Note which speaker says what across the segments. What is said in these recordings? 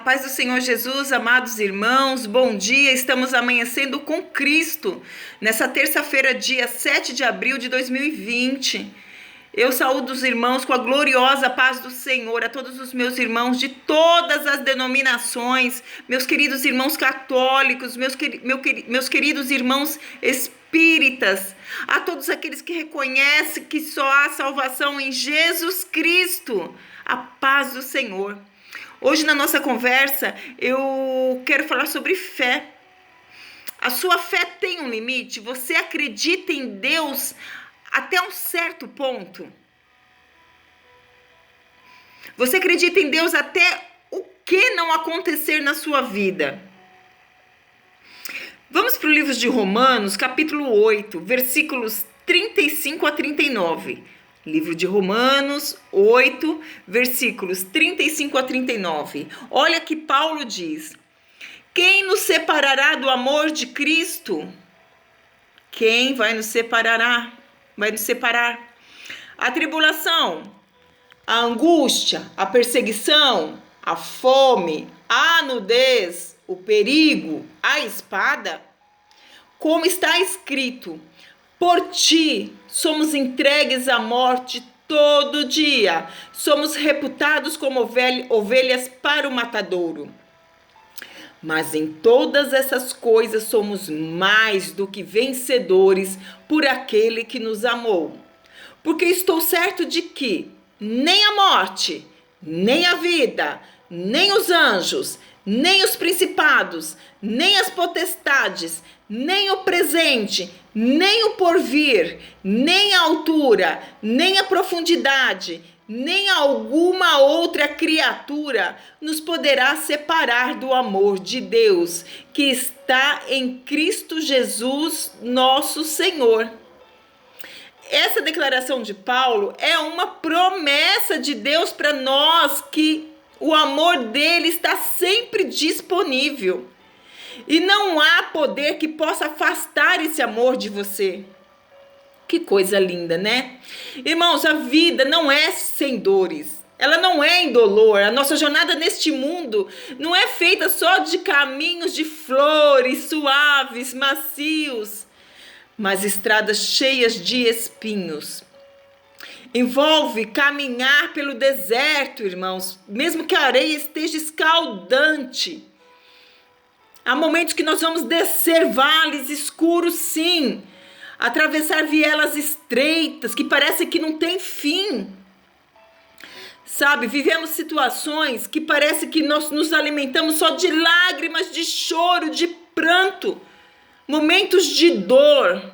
Speaker 1: paz do Senhor Jesus, amados irmãos, bom dia. Estamos amanhecendo com Cristo nessa terça-feira, dia 7 de abril de 2020. Eu saúdo os irmãos com a gloriosa paz do Senhor, a todos os meus irmãos de todas as denominações, meus queridos irmãos católicos, meus queridos irmãos espíritas, a todos aqueles que reconhecem que só há salvação em Jesus Cristo, a paz do Senhor. Hoje na nossa conversa eu quero falar sobre fé. A sua fé tem um limite? Você acredita em Deus até um certo ponto? Você acredita em Deus até o que não acontecer na sua vida? Vamos para o livro de Romanos, capítulo 8, versículos 35 a 39. Livro de Romanos 8, versículos 35 a 39. Olha que Paulo diz: quem nos separará do amor de Cristo? Quem vai nos separar? Vai nos separar? A tribulação, a angústia, a perseguição, a fome, a nudez, o perigo, a espada? Como está escrito: por ti somos entregues à morte todo dia, somos reputados como ovelhas para o matadouro. Mas em todas essas coisas somos mais do que vencedores por aquele que nos amou. Porque estou certo de que nem a morte, nem a vida, nem os anjos, nem os principados, nem as potestades, nem o presente, nem o porvir, nem a altura, nem a profundidade, nem alguma outra criatura nos poderá separar do amor de Deus, que está em Cristo Jesus, nosso Senhor. Essa declaração de Paulo é uma promessa de Deus para nós, que o amor dele está sempre disponível. E não há poder que possa afastar esse amor de você. Que coisa linda, né? Irmãos, a vida não é sem dores. Ela não é indolor. A nossa jornada neste mundo não é feita só de caminhos de flores suaves, macios, mas estradas cheias de espinhos. Envolve caminhar pelo deserto, irmãos, mesmo que a areia esteja escaldante. Há momentos que nós vamos descer vales escuros, sim. Atravessar vielas estreitas que parece que não tem fim. Sabe, vivemos situações que parece que nós nos alimentamos só de lágrimas, de choro, de pranto. Momentos de dor.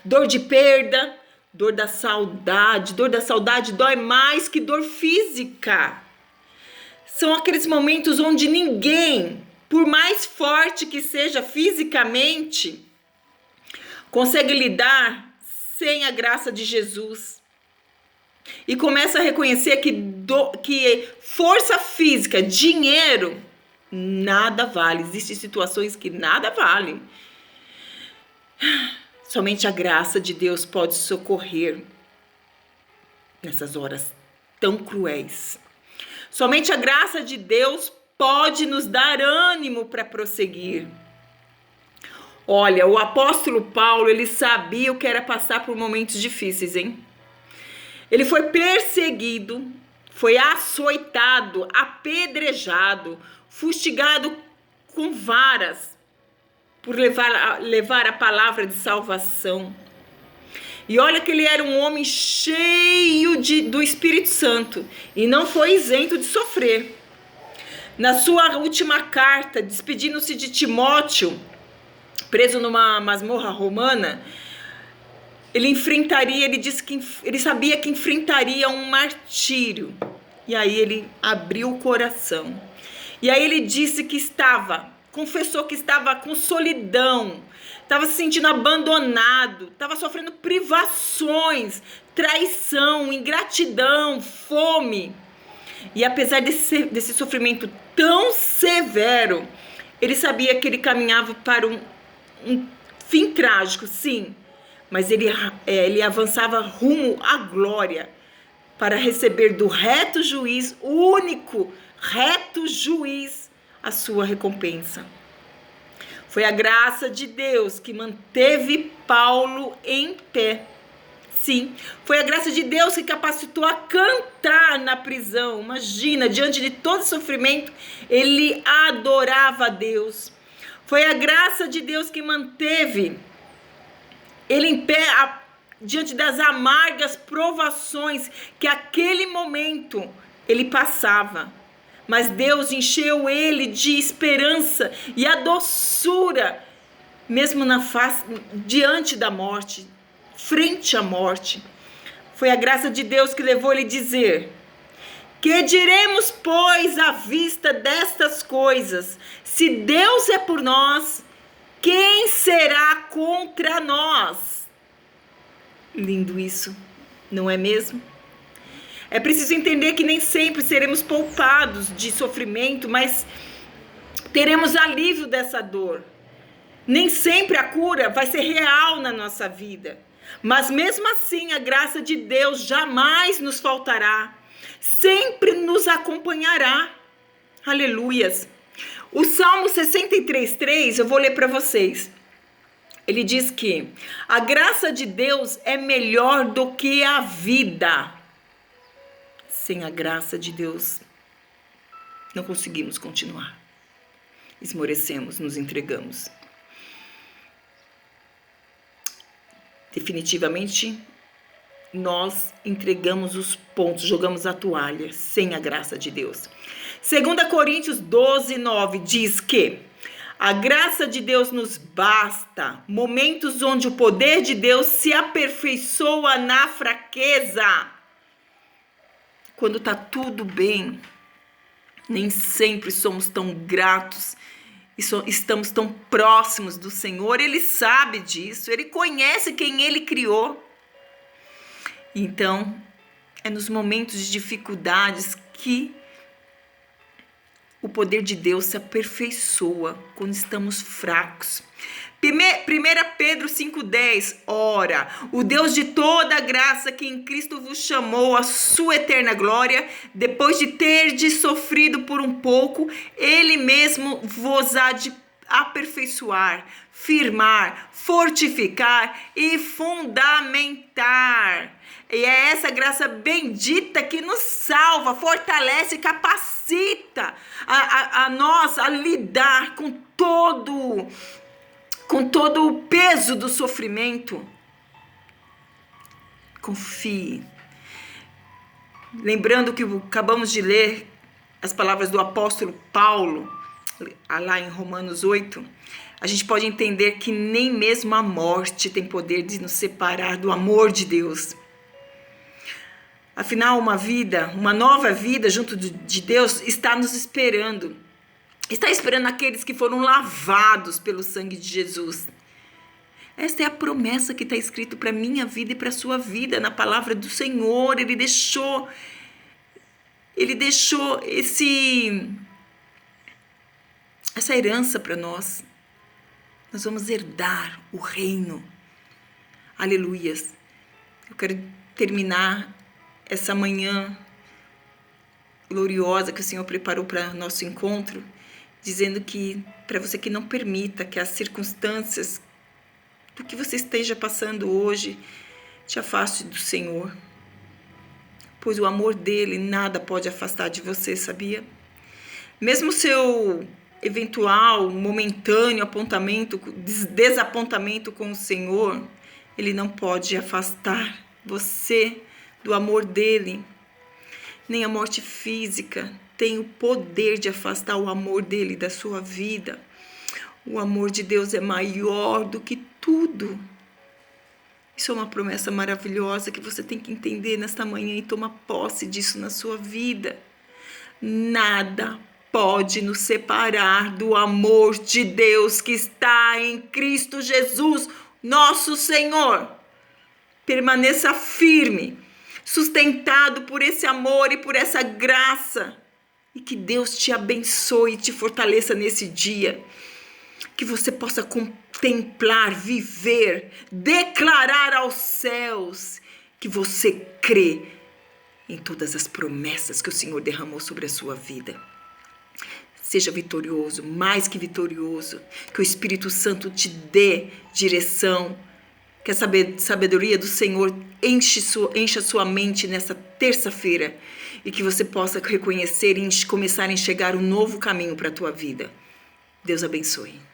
Speaker 1: Dor de perda, dor da saudade. Dor da saudade dói mais que dor física. São aqueles momentos onde ninguém, por mais forte que seja fisicamente, consegue lidar sem a graça de Jesus. E começa a reconhecer que força física, dinheiro, nada vale. Existem situações que nada valem. Somente a graça de Deus pode socorrer nessas horas tão cruéis. Somente a graça de Deus pode nos dar ânimo para prosseguir. Olha, o apóstolo Paulo, ele sabia o que era passar por momentos difíceis, hein? Ele foi perseguido, foi açoitado, apedrejado, fustigado com varas por levar a palavra de salvação. E olha que ele era um homem cheio do Espírito Santo e não foi isento de sofrer. Na sua última carta, despedindo-se de Timóteo, preso numa masmorra romana, ele disse que ele sabia que enfrentaria um martírio. E aí ele abriu o coração. E aí ele confessou que estava com solidão, estava se sentindo abandonado, estava sofrendo privações, traição, ingratidão, fome. E apesar desse sofrimento tão severo, ele sabia que ele caminhava para um fim trágico, sim, mas ele avançava rumo à glória, para receber do reto juiz, o único reto juiz, a sua recompensa. Foi a graça de Deus que manteve Paulo em pé. Sim, foi a graça de Deus que capacitou a cantar na prisão. Imagina, diante de todo sofrimento, ele adorava a Deus. Foi a graça de Deus que manteve ele em pé diante das amargas provações que aquele momento ele passava. Mas Deus encheu ele de esperança e a doçura, mesmo diante da morte, frente à morte. Foi a graça de Deus que levou ele a dizer: que diremos, pois, à vista destas coisas? Se Deus é por nós, quem será contra nós? Lindo isso, não é mesmo? É preciso entender que nem sempre seremos poupados de sofrimento, mas teremos alívio dessa dor. Nem sempre a cura vai ser real na nossa vida. Mas mesmo assim, a graça de Deus jamais nos faltará. Sempre nos acompanhará. Aleluias. O Salmo 63:3, eu vou ler para vocês. Ele diz que a graça de Deus é melhor do que a vida. Sem a graça de Deus, não conseguimos continuar. Esmorecemos, nos entregamos. Definitivamente, nós entregamos os pontos, jogamos a toalha sem a graça de Deus. 2 Coríntios 12:9 diz que a graça de Deus nos basta, momentos onde o poder de Deus se aperfeiçoa na fraqueza. Quando está tudo bem, nem sempre somos tão gratos e estamos tão próximos do Senhor. Ele sabe disso, Ele conhece quem Ele criou. Então, é nos momentos de dificuldades que o poder de Deus se aperfeiçoa, quando estamos fracos. 1 Pedro 5:10, ora, o Deus de toda graça que em Cristo vos chamou à sua eterna glória, depois de terdes sofrido por um pouco, Ele mesmo vos há de aperfeiçoar, firmar, fortificar e fundamentar. E é essa graça bendita que nos salva, fortalece e capacita a nós a lidar com todo o peso do sofrimento. Confie. Lembrando que acabamos de ler as palavras do apóstolo Paulo, lá em Romanos 8, a gente pode entender que nem mesmo a morte tem poder de nos separar do amor de Deus. Afinal, uma nova vida junto de Deus está nos esperando. Está esperando aqueles que foram lavados pelo sangue de Jesus. Esta é a promessa que está escrito para a minha vida e para a sua vida na palavra do Senhor. Ele deixou essa herança para nós. Nós vamos herdar o reino. Aleluias. Eu quero terminar essa manhã gloriosa que o Senhor preparou para nosso encontro, dizendo que para você que não permita que as circunstâncias do que você esteja passando hoje te afaste do Senhor, pois o amor dele nada pode afastar de você, sabia? Mesmo seu eventual, momentâneo desapontamento com o Senhor, ele não pode afastar você do amor dele. Nem a morte física tem o poder de afastar o amor dele da sua vida. O amor de Deus é maior do que tudo. Isso é uma promessa maravilhosa que você tem que entender nesta manhã e tomar posse disso na sua vida. Nada pode nos separar do amor de Deus que está em Cristo Jesus, nosso Senhor. Permaneça firme, sustentado por esse amor e por essa graça. E que Deus te abençoe e te fortaleça nesse dia. Que você possa contemplar, viver, declarar aos céus que você crê em todas as promessas que o Senhor derramou sobre a sua vida. Seja vitorioso, mais que vitorioso. Que o Espírito Santo te dê direção. Que a sabedoria do Senhor encha sua mente nessa terça-feira. E que você possa reconhecer e começar a enxergar um novo caminho para a tua vida. Deus abençoe.